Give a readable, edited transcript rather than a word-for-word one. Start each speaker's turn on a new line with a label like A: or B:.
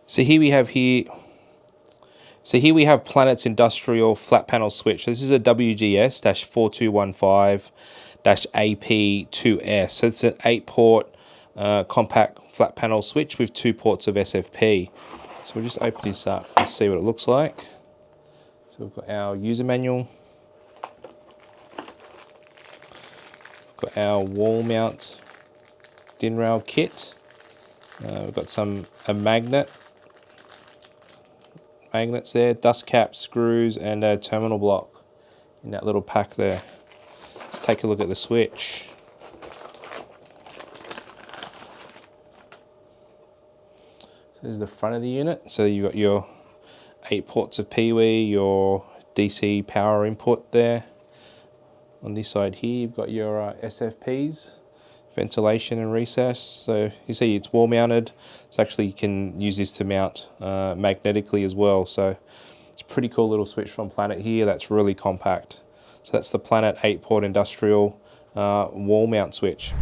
A: So here we have Planet's industrial flat panel switch. This is a WGS-4215-8P2S. So it's an 8-port compact flat panel switch with 2 ports of SFP. So we'll just open this up and see what it looks like. So we've got our user manual. We've got our wall mount DIN rail kit. We've got a magnets there, dust cap, screws, and a terminal block in that little pack there. Let's take a look at the switch. So this is the front of the unit. So you've got your 8 ports of PoE, your DC power input there. On this side here, you've got your SFPs, ventilation and recess. So you see it's wall mounted. So actually you can use this to mount magnetically as well. So it's a pretty cool little switch from Planet here that's really compact. So that's the Planet 8-port industrial wall mount switch.